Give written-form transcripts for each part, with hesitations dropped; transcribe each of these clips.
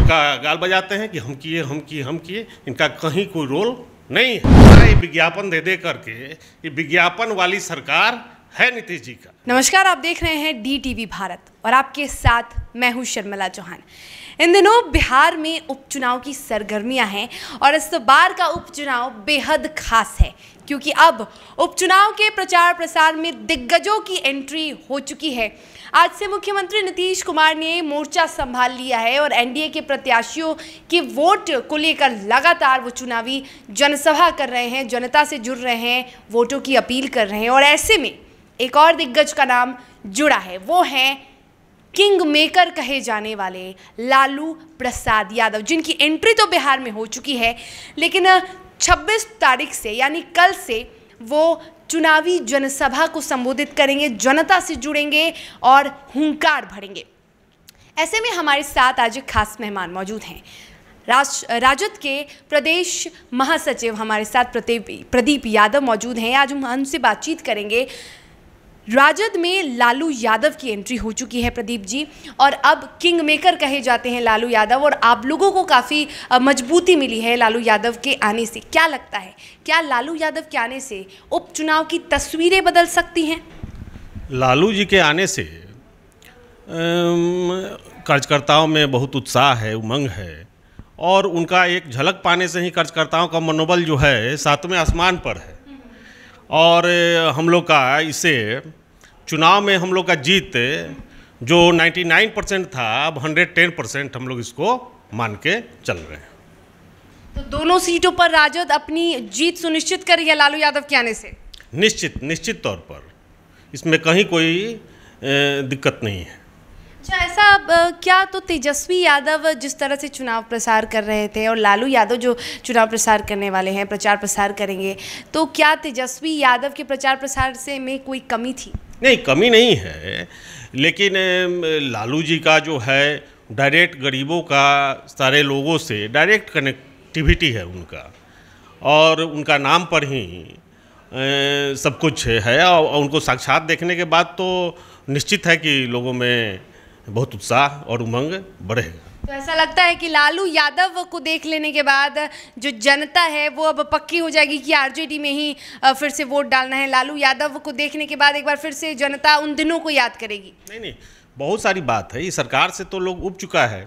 उनका गाल बजाते हैं कि हम किए। इनका कहीं कोई रोल नहीं है। ये विज्ञापन दे दे करके ये विज्ञापन वाली सरकार है नीतीश जी का। नमस्कार, आप देख रहे हैं DTV भारत और आपके साथ मैं हूं शर्मिला चौहान। इन दिनों बिहार में उपचुनाव की सरगर्मियां हैं और इस बार का उपचुनाव बेहद खास है क्योंकि अब उपचुनाव के प्रचार प्रसार में दिग्गजों की एंट्री हो चुकी है। आज से मुख्यमंत्री नीतीश कुमार ने मोर्चा संभाल लिया है और एनडीए के प्रत्याशियों के वोट को लेकर लगातार वो चुनावी जनसभा कर रहे हैं, जनता से जुड़ रहे हैं, वोटों की अपील कर रहे हैं। और ऐसे में एक और दिग्गज का नाम जुड़ा है, वो हैं किंग मेकर कहे जाने वाले लालू प्रसाद यादव, जिनकी एंट्री तो बिहार में हो चुकी है, लेकिन 26 तारीख से यानी कल से वो चुनावी जनसभा को संबोधित करेंगे, जनता से जुड़ेंगे और हुंकार भरेंगे। ऐसे में हमारे साथ आज एक खास मेहमान मौजूद हैं। राजद के प्रदेश महासचिव हमारे साथ प्रदीप यादव मौजूद हैं। आज हम उनसे बातचीत करेंगे। राजद में लालू यादव की एंट्री हो चुकी है प्रदीप जी, और अब किंग मेकर कहे जाते हैं लालू यादव, और आप लोगों को काफ़ी मजबूती मिली है लालू यादव के आने से। क्या लगता है, क्या लालू यादव के आने से उपचुनाव की तस्वीरें बदल सकती हैं? लालू जी के आने से कार्यकर्ताओं में बहुत उत्साह है, उमंग है, और उनका एक झलक पाने से ही कार्यकर्ताओं का मनोबल जो है 7वें आसमान पर है। और हम लोग का इससे चुनाव में हम लोग का जीत जो 99% था, अब 110% हम लोग इसको मान के चल रहे हैं। तो दोनों सीटों पर राजद अपनी जीत सुनिश्चित कर रही है लालू यादव के आने से? निश्चित तौर पर इसमें कहीं कोई दिक्कत नहीं है। अच्छा, ऐसा क्या तो तेजस्वी यादव जिस तरह से चुनाव प्रसार कर रहे थे और लालू यादव जो चुनाव प्रसार करने वाले हैं, प्रचार प्रसार करेंगे, तो क्या तेजस्वी यादव के प्रचार प्रसार से में कोई कमी थी? नहीं, कमी नहीं है, लेकिन लालू जी का जो है डायरेक्ट गरीबों का सारे लोगों से डायरेक्ट कनेक्टिविटी है उनका, और उनका नाम पर ही सब कुछ है। और उनको साक्षात देखने के बाद तो निश्चित है कि लोगों में बहुत उत्साह और उमंग बढ़ेगा। तो ऐसा लगता है कि लालू यादव को देख लेने के बाद जो जनता है वो अब पक्की हो जाएगी कि आरजेडी में ही फिर से वोट डालना है। लालू यादव को देखने के बाद एक बार फिर से जनता उन दिनों को याद करेगी। नहीं, बहुत सारी बात है। इस सरकार से तो लोग उब चुका है।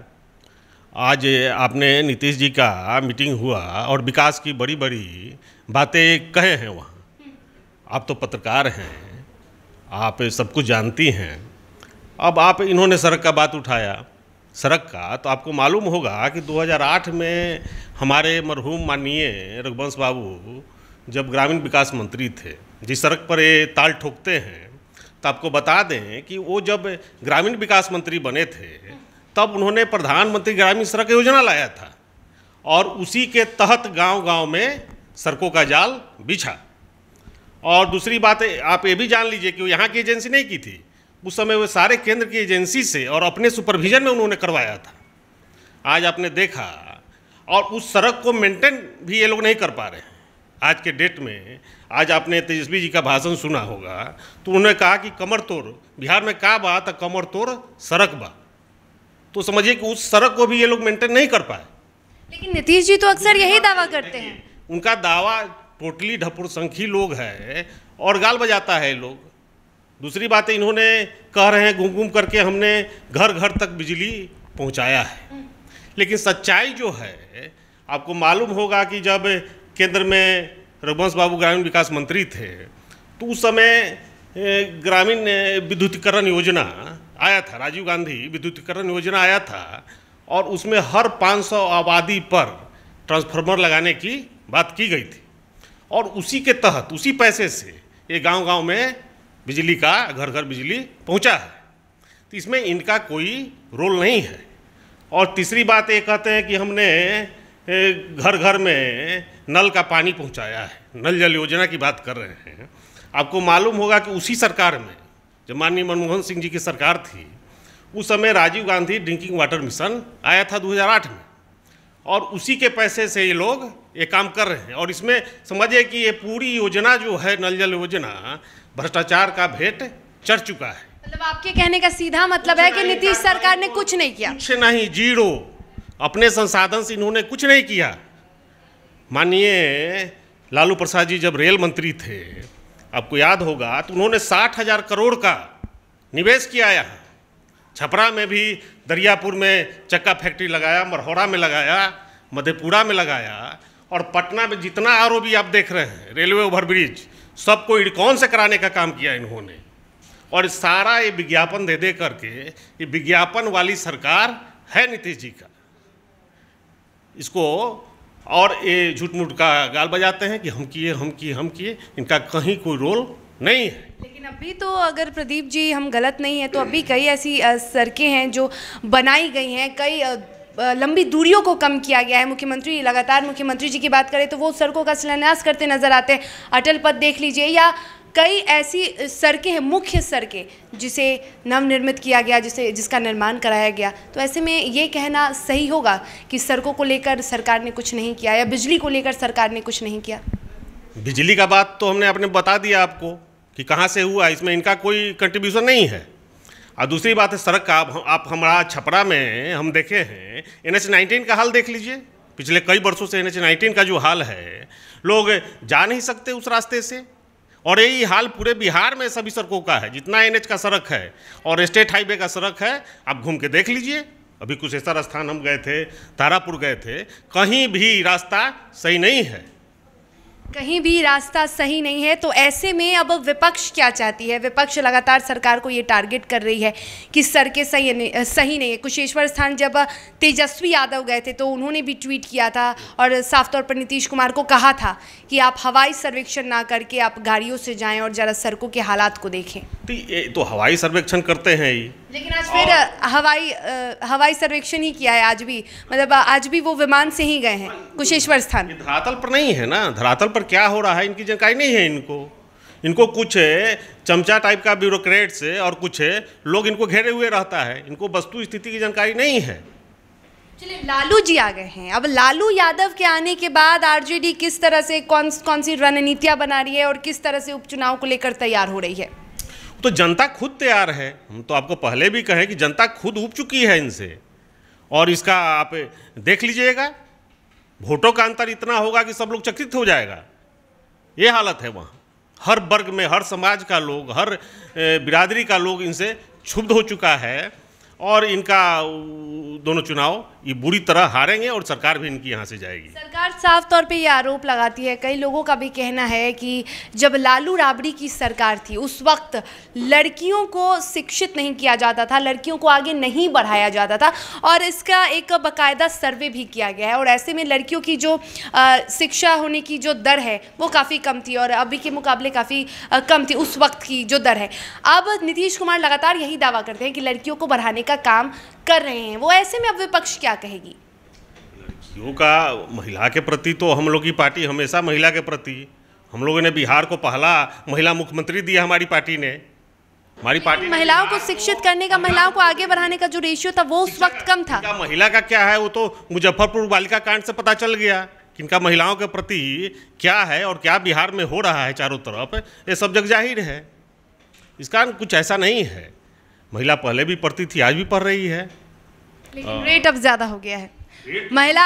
आज आपने नीतीश जी का मीटिंग हुआ और विकास की बड़ी बड़ी बातें कहे हैं वहाँ। आप तो पत्रकार हैं, आप सब कुछ जानती हैं। अब आप इन्होंने सड़क का बात उठाया, सड़क का, तो आपको मालूम होगा कि 2008 में हमारे मरहूम माननीय रघुवंश बाबू जब ग्रामीण विकास मंत्री थे, जिस सड़क पर ये ताल ठोकते हैं, तो आपको बता दें कि वो जब ग्रामीण विकास मंत्री बने थे तब उन्होंने प्रधानमंत्री ग्रामीण सड़क योजना लाया था, और उसी के तहत गांव-गांव में सड़कों का जाल बिछा। और दूसरी बात आप ये भी जान लीजिए कि वो यहाँ की एजेंसी नहीं की थी, उस समय वो सारे केंद्र की एजेंसी से और अपने सुपरविजन में उन्होंने करवाया था। आज आपने देखा, और उस सड़क को मेंटेन भी ये लोग नहीं कर पा रहे हैं आज के डेट में। आज आपने तेजस्वी जी का भाषण सुना होगा, तो उन्होंने कहा कि कमर तोड़, बिहार में क्या बात है, कमर तोड़ सड़क बा। तो समझिए कि उस सड़क को भी ये लोग मेंटेन नहीं कर पाए। लेकिन नीतीश जी तो अक्सर यही दावा करते हैं। उनका दावा टोटली ढपुरसंखी लोग है और गाल बजाता है लोग। दूसरी बात इन्होंने कह रहे हैं घूम घूम करके हमने घर घर तक बिजली पहुंचाया है, लेकिन सच्चाई जो है आपको मालूम होगा कि जब केंद्र में रघुवंश बाबू ग्रामीण विकास मंत्री थे तो उस समय ग्रामीण विद्युतीकरण योजना आया था, राजीव गांधी विद्युतीकरण योजना आया था, और उसमें हर 500 आबादी पर ट्रांसफार्मर लगाने की बात की गई थी, और उसी के तहत उसी पैसे से ये गांव-गांव में बिजली का घर घर बिजली पहुंचा है। तो इसमें इनका कोई रोल नहीं है। और तीसरी बात ये कहते हैं कि हमने घर घर में नल का पानी पहुंचाया है, नल जल योजना की बात कर रहे हैं। आपको मालूम होगा कि उसी सरकार में जब माननीय मनमोहन सिंह जी की सरकार थी, उस समय Rajiv Gandhi drinking water mission आया था 2008 में, और उसी के पैसे से ये लोग ये काम कर रहे हैं। और इसमें समझिए कि ये पूरी योजना जो है नल जल योजना भ्रष्टाचार का भेंट चढ़ चुका है। मतलब आपके कहने का सीधा मतलब है कि नीतीश सरकार ने कुछ नहीं किया? कुछ नहीं, जीरो। अपने संसाधन से इन्होंने कुछ नहीं किया। माननीय लालू प्रसाद जी जब रेल मंत्री थे, आपको याद होगा, तो उन्होंने 60,000 करोड़ का निवेश किया यहाँ। छपरा में भी, दरियापुर में चक्का फैक्ट्री लगाया, मरहौरा में लगाया, मधेपुरा में लगाया, और पटना में जितना आरओबी आप देख रहे हैं, रेलवे ओवरब्रिज, सबको इडकॉन से कराने का काम किया इन्होंने। और सारा ये विज्ञापन दे दे करके, ये विज्ञापन वाली सरकार है नीतीश जी का। इसको और ये झूठ मूठ का गाल बजाते हैं कि हम किए, इनका कहीं कोई रोल नहीं है। लेकिन अभी तो अगर प्रदीप जी हम गलत नहीं है तो अभी कई ऐसी सड़कें हैं जो बनाई गई हैं, कई लंबी दूरियों को कम किया गया है। मुख्यमंत्री जी की बात करें तो वो सड़कों का शिलान्यास करते नजर आते हैं। अटल पथ देख लीजिए, या कई ऐसी सड़कें हैं, मुख्य सड़कें, जिसे नवनिर्मित किया गया, जिसका निर्माण कराया गया। तो ऐसे में ये कहना सही होगा कि सड़कों को लेकर सरकार ने कुछ नहीं किया, या बिजली को लेकर सरकार ने कुछ नहीं किया? बिजली का बात तो हमने आपने बता दिया आपको कि कहाँ से हुआ, इसमें इनका कोई कंट्रीब्यूशन नहीं है। और दूसरी बात है सड़क का, आप हमारा छपरा में हम देखे हैं, NH-19 का हाल देख लीजिए। पिछले कई वर्षों से NH-19 का जो हाल है, लोग जा नहीं सकते उस रास्ते से, और यही हाल पूरे बिहार में सभी सड़कों का है। जितना NH का सड़क है और स्टेट हाईवे का सड़क है, आप घूम के देख लीजिए। अभी कुशेश्वर स्थान हम गए थे, तारापुर गए थे, कहीं भी रास्ता सही नहीं है, कहीं भी रास्ता सही नहीं है। तो ऐसे में अब विपक्ष क्या चाहती है? विपक्ष लगातार सरकार को ये टारगेट कर रही है कि सड़कें सही नहीं है। कुशेश्वर स्थान जब तेजस्वी यादव गए थे तो उन्होंने भी ट्वीट किया था और साफ तौर पर नीतीश कुमार को कहा था कि आप हवाई सर्वेक्षण ना करके आप गाड़ियों से जाएं और जरा सड़कों के हालात को देखें। तो हवाई सर्वेक्षण करते हैं ही, लेकिन आज फिर हवाई सर्वेक्षण ही किया है। आज भी, मतलब आज भी वो विमान से ही गए हैं कुशेश्वर स्थान। धरातल पर नहीं है ना, धरातल पर क्या हो रहा है इनकी जानकारी नहीं है। इनको कुछ चमचा टाइप का ब्यूरोक्रेट्स और कुछ लोग इनको घेरे हुए रहता है, इनको वस्तु स्थिति की जानकारी नहीं है। चलिए, लालू जी आ गए हैं। अब लालू यादव के आने के बाद आरजेडी किस तरह से कौन सी रणनीतियां बना रही है और किस तरह से उपचुनाव को लेकर तैयार हो रही है? तो जनता खुद तैयार है। हम तो आपको पहले भी कहें कि जनता खुद उब चुकी है इनसे, और इसका आप देख लीजिएगा, वोटों का अंतर इतना होगा कि सब लोग चकित हो जाएगा। ये हालत है वहाँ, हर वर्ग में, हर समाज का लोग, हर बिरादरी का लोग इनसे क्षुब्ध हो चुका है, और इनका दोनों चुनाव ये बुरी तरह हारेंगे और सरकार भी इनकी यहाँ से जाएगी। सरकार साफ तौर पे ये आरोप लगाती है, कई लोगों का भी कहना है कि जब लालू राबड़ी की सरकार थी उस वक्त लड़कियों को शिक्षित नहीं किया जाता था, लड़कियों को आगे नहीं बढ़ाया जाता था, और इसका एक बाकायदा सर्वे भी किया गया है। और ऐसे में लड़कियों की जो शिक्षा होने की जो दर है वो काफ़ी कम थी, और अभी के मुकाबले काफ़ी कम थी उस वक्त की जो दर है। अब नीतीश कुमार लगातार यही दावा करते हैं कि लड़कियों को बढ़ाने का काम कर रहे हैं। वो ऐसे में अब विपक्ष क्या कहेगी? लड़कियों का, महिला के प्रति तो हम लोग की पार्टी हमेशा महिला के प्रति, हम लोगों ने बिहार को पहला महिला मुख्यमंत्री दिया हमारी पार्टी ने। हमारी पार्टी महिलाओं को शिक्षित करने का, महिलाओं को आगे बढ़ाने का जो रेशियो था वो उस वक्त कम था। महिला का क्या है वो तो मुजफ्फरपुर बालिका कांड से पता चल गया कि इनका महिलाओं के प्रति क्या है और क्या बिहार में हो रहा है चारों तरफ, ये सब जग जाहिर है। इसका कुछ ऐसा नहीं है, महिला पहले भी पढ़ती थी, आज भी पढ़ रही है, लेकिन रेट अब ज़्यादा हो गया है। महिला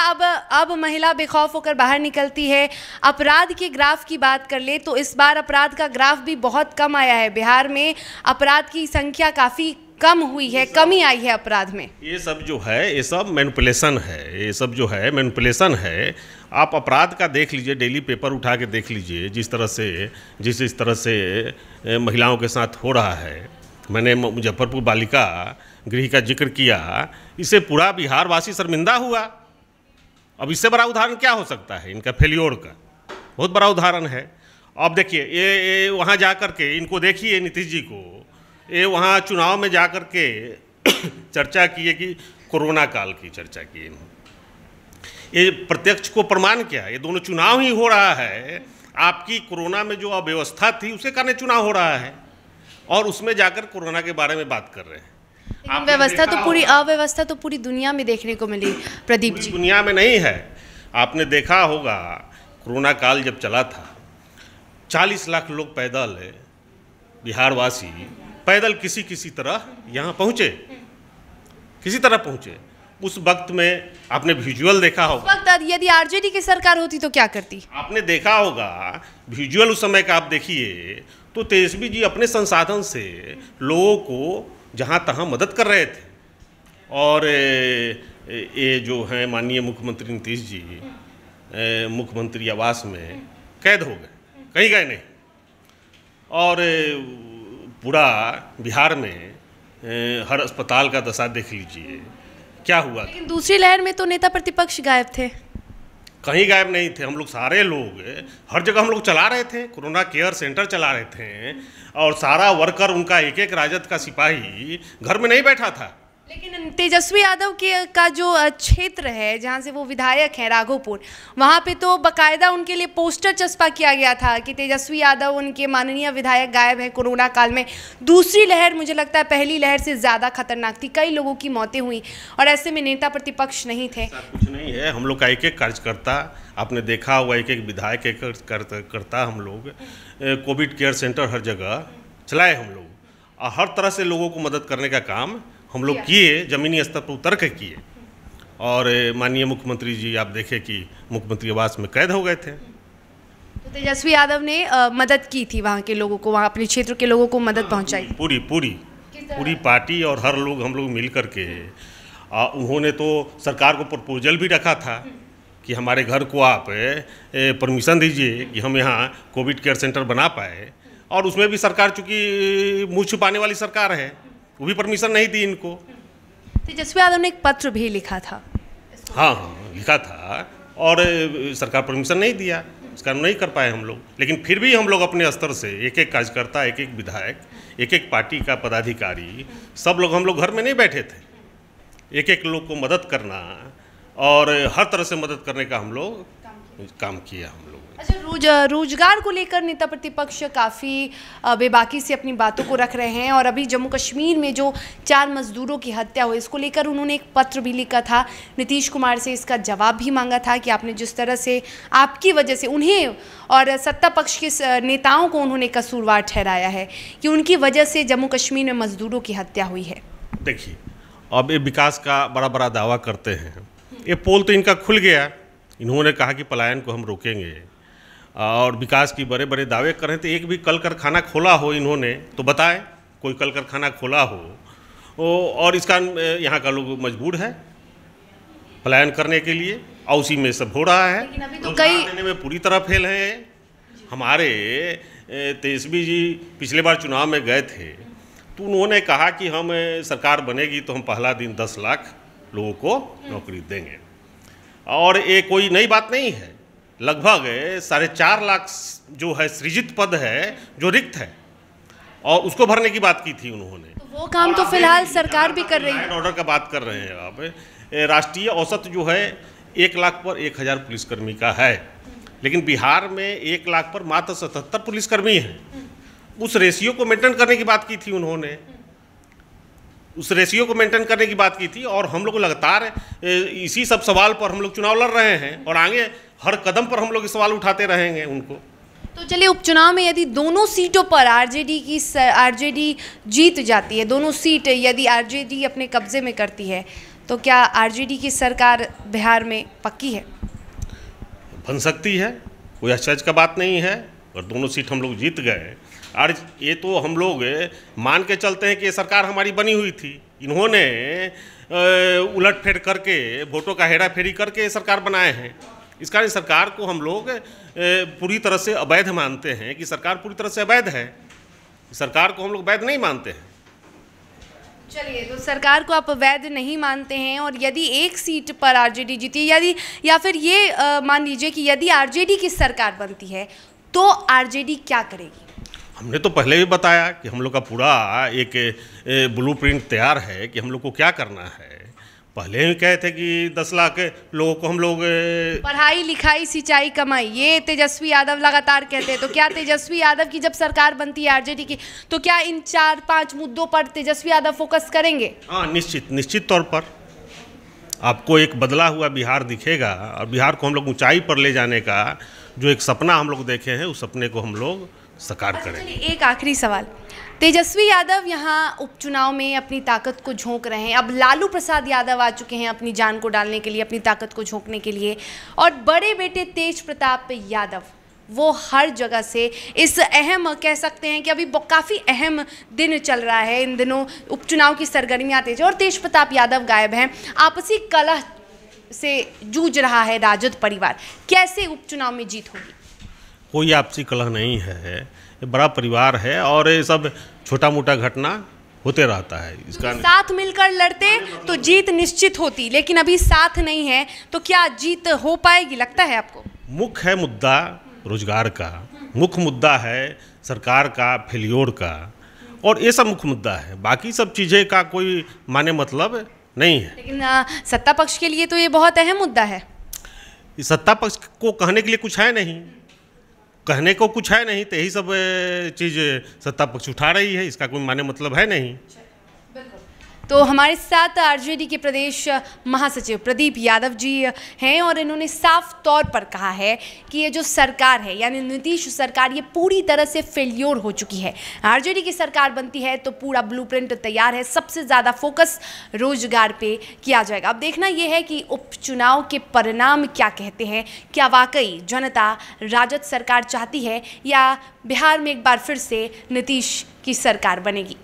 अब महिला बेखौफ होकर बाहर निकलती है। अपराध के ग्राफ की बात कर ले तो इस बार अपराध का ग्राफ भी बहुत कम आया है। बिहार में अपराध की संख्या काफ़ी कम हुई है, कमी आई है अपराध में। ये सब जो है, ये सब मैनिपुलेशन है, ये सब जो है मैनिपुलेशन है। आप अपराध का देख लीजिए, डेली पेपर उठा के देख लीजिए, जिस तरह से महिलाओं के साथ हो रहा है। मैंने मुजफ्फरपुर बालिका गृह का जिक्र किया, इससे पूरा बिहारवासी शर्मिंदा हुआ। अब इससे बड़ा उदाहरण क्या हो सकता है इनका फेल्योर का? बहुत बड़ा उदाहरण है। अब देखिए, ये वहाँ जा कर के इनको देखिए, नीतीश जी को, ये वहाँ चुनाव में जा कर के चर्चा किए कि कोरोना काल की चर्चा की इन्होंने। ये प्रत्यक्ष को प्रमाण क्या, ये दोनों चुनाव ही हो रहा है। आपकी कोरोना में जो अव्यवस्था थी उसके कारण चुनाव हो रहा है, और उसमें जाकर कोरोना के बारे में बात कर रहे हैं। अव्यवस्था तो पूरी दुनिया में देखने को मिली प्रदीप जी। दुनिया में नहीं है, आपने देखा होगा कोरोना काल जब चला था, 40 लाख लोग पैदल, बिहारवासी पैदल किसी तरह यहाँ पहुँचे, किसी तरह पहुँचे। उस वक्त में आपने विजुअल देखा उस होगा, वक्त यदि आरजेडी की सरकार होती तो क्या करती? आपने देखा होगा विजुअल उस समय का आप देखिए तो तेजस्वी जी अपने संसाधन से लोगों को जहाँ तहाँ मदद कर रहे थे। और ये जो हैं माननीय मुख्यमंत्री नीतीश जी मुख्यमंत्री आवास में कैद हो गए, कहीं गए नहीं। और पूरा बिहार में हर अस्पताल का दशा देख लीजिए क्या हुआ। लेकिन दूसरी लहर में तो नेता प्रतिपक्ष गायब थे। कहीं गायब नहीं थे, हम लोग सारे लोग हर जगह हम लोग चला रहे थे, कोरोना केयर सेंटर चला रहे थे और सारा वर्कर उनका एक एक राजद का सिपाही घर में नहीं बैठा था। लेकिन तेजस्वी यादव के का जो क्षेत्र है जहाँ से वो विधायक हैं राघोपुर, वहाँ पे तो बकायदा उनके लिए पोस्टर चस्पा किया गया था कि तेजस्वी यादव उनके माननीय विधायक गायब है कोरोना काल में। दूसरी लहर मुझे लगता है पहली लहर से ज़्यादा खतरनाक थी, कई लोगों की मौतें हुई और ऐसे में नेता प्रतिपक्ष नहीं थे। कुछ नहीं है, हम लोग का एक एक कार्यकर्ता आपने देखा होगा, एक एक विधायक एक करता हम लोग कोविड केयर सेंटर हर जगह चलाए हम लोग और हर तरह से लोगों को मदद करने का काम हम लोग किए, ज़मीनी स्तर पर उतर के किए। और माननीय मुख्यमंत्री जी आप देखें कि मुख्यमंत्री आवास में कैद हो गए थे। तो तेजस्वी यादव ने मदद की थी वहाँ के लोगों को, वहाँ अपने क्षेत्र के लोगों को मदद पहुँचाई। पूरी पार्टी और हर लोग हम लोग मिल कर के उन्होंने तो सरकार को प्रपोजल भी रखा था कि हमारे घर को आप परमिशन दीजिए कि हम यहाँ कोविड केयर सेंटर बना पाए। और उसमें भी सरकार चूँकि मुँह छुपाने वाली सरकार है, वो भी परमिशन नहीं दी इनको। तेजस्वी यादव ने एक पत्र भी लिखा था। हाँ लिखा था और सरकार परमिशन नहीं दिया, इस कारण नहीं कर पाए हम लोग। लेकिन फिर भी हम लोग अपने स्तर से एक एक कार्यकर्ता, एक एक विधायक, एक एक पार्टी का पदाधिकारी, सब लोग हम लोग घर में नहीं बैठे थे। एक एक लोग को मदद करना और हर तरह से मदद करने का हम लोग काम किया हम लोग। अच्छा, रोजगार को लेकर नेता प्रतिपक्ष काफ़ी बेबाकी से अपनी बातों को रख रहे हैं और अभी जम्मू कश्मीर में जो 4 मजदूरों की हत्या हुई इसको लेकर उन्होंने एक पत्र भी लिखा था, नीतीश कुमार से इसका जवाब भी मांगा था कि आपने जिस तरह से आपकी वजह से उन्हें और सत्ता पक्ष के नेताओं को उन्होंने कसूरवार ठहराया है कि उनकी वजह से जम्मू कश्मीर में मजदूरों की हत्या हुई है। देखिए अब ये विकास का बड़ा बड़ा दावा करते हैं, ये पोल तो इनका खुल गया। इन्होंने कहा कि पलायन को हम रोकेंगे और विकास की बड़े बड़े दावे कर रहे थे। एक भी कल कारखाना खोला हो इन्होंने तो बताएं, कोई कल कारखाना खोला हो और इसका यहाँ का लोग मजबूर है पलायन करने के लिए और उसी में सब हो रहा है। लेकिन अभी तो कई देने में पूरी तरह फेल हैं। हमारे तेजस्वी जी पिछले बार चुनाव में गए थे तो उन्होंने कहा कि हम सरकार बनेगी तो हम पहला दिन 10 लाख लोगों को नौकरी देंगे और ये कोई नई बात नहीं है। लगभग 4.5 लाख जो है सृजित पद है जो रिक्त है और उसको भरने की बात की थी उन्होंने। तो वो काम तो फिलहाल सरकार भी कर रही है। ऑर्डर का बात कर रहे हैं आप, राष्ट्रीय औसत जो है 1 लाख पर 1000 पुलिसकर्मी का है, लेकिन बिहार में 1 लाख पर मात्र 77 पुलिसकर्मी हैं। उस रेशियो को मेंटेन करने की बात की थी उन्होंने, उस रेशियो को मेंटेन करने की बात की थी और हम लोग लगातार इसी सब सवाल पर हम लोग चुनाव लड़ रहे हैं और आगे हर कदम पर हम लोग सवाल उठाते रहेंगे उनको। तो चलिए, उपचुनाव में यदि दोनों सीटों पर आरजेडी जीत जाती है, दोनों सीट यदि आरजेडी अपने कब्जे में करती है तो क्या आरजेडी की सरकार बिहार में पक्की है? बन सकती है, कोई आश्चर्य का बात नहीं है। और दोनों सीट हम लोग जीत गए और ये तो हम लोग मान के चलते हैं कि ये सरकार हमारी बनी हुई थी। इन्होंने उलटफेर करके वोटों का हेरा फेरी करके सरकार बनाए हैं। इस कारण सरकार को हम लोग पूरी तरह से अवैध मानते हैं कि सरकार पूरी तरह से अवैध है। सरकार को हम लोग वैध नहीं मानते हैं। चलिए, तो सरकार को आप वैध नहीं मानते हैं और यदि एक सीट पर आरजेडी जीती यदि या फिर ये मान लीजिए कि यदि आरजेडी की सरकार बनती है तो आरजेडी क्या करेगी? हमने तो पहले भी बताया कि हम लोग का पूरा एक ब्लूप्रिंट तैयार है कि हम लोग को क्या करना है। पहले ही कहे थे कि 10 लाख लोगों को हम लोग पढ़ाई लिखाई सिंचाई कमाई, ये तेजस्वी यादव लगातार कहते हैं। तो क्या तेजस्वी यादव की जब सरकार बनती है आरजेडी की तो क्या इन 4-5 मुद्दों पर तेजस्वी यादव फोकस करेंगे? हाँ, निश्चित तौर पर आपको एक बदला हुआ बिहार दिखेगा और बिहार को हम लोग ऊंचाई पर ले जाने का जो एक सपना हम लोग देखे हैं उस सपने को हम लोग साकार करेंगे। एक आखिरी सवाल, तेजस्वी यादव यहाँ उपचुनाव में अपनी ताकत को झोंक रहे हैं। अब लालू प्रसाद यादव आ चुके हैं अपनी जान को डालने के लिए, अपनी ताकत को झोंकने के लिए। और बड़े बेटे तेज प्रताप यादव वो हर जगह से इस अहम, कह सकते हैं कि अभी काफ़ी अहम दिन चल रहा है। इन दिनों उपचुनाव की सरगर्मियाँ तेज और तेज प्रताप यादव गायब हैं। आपसी कलह से जूझ रहा है राजद परिवार। कैसे उपचुनाव में जीत होगी? कोई आपसी कलह नहीं है, ये बड़ा परिवार है और ये सब छोटा मोटा घटना होते रहता है। इसका साथ मिलकर लड़ते तो जीत निश्चित होती, लेकिन अभी साथ नहीं है तो क्या जीत हो पाएगी, लगता है आपको? मुख्य है मुद्दा रोजगार का, मुख्य मुद्दा है सरकार का फेल्योर का, और ये सब मुख्य मुद्दा है। बाकी सब चीज़ें का कोई माने मतलब नहीं है। लेकिन सत्ता पक्ष के लिए तो ये बहुत अहम मुद्दा है। इस सत्ता पक्ष को कहने के लिए कुछ है नहीं, कहने को कुछ है नहीं, तो यही सब चीज़ सत्ता पक्ष उठा रही है, इसका कोई माने मतलब है नहीं। तो हमारे साथ आरजेडी के प्रदेश महासचिव प्रदीप यादव जी हैं और इन्होंने साफ तौर पर कहा है कि ये जो सरकार है यानी नीतीश सरकार, ये पूरी तरह से फेल्योर हो चुकी है। आरजेडी की सरकार बनती है तो पूरा ब्लूप्रिंट तैयार है, सबसे ज़्यादा फोकस रोजगार पे किया जाएगा। अब देखना ये है कि उपचुनाव के परिणाम क्या कहते हैं। क्या वाकई जनता राजद सरकार चाहती है या बिहार में एक बार फिर से नीतीश की सरकार बनेगी?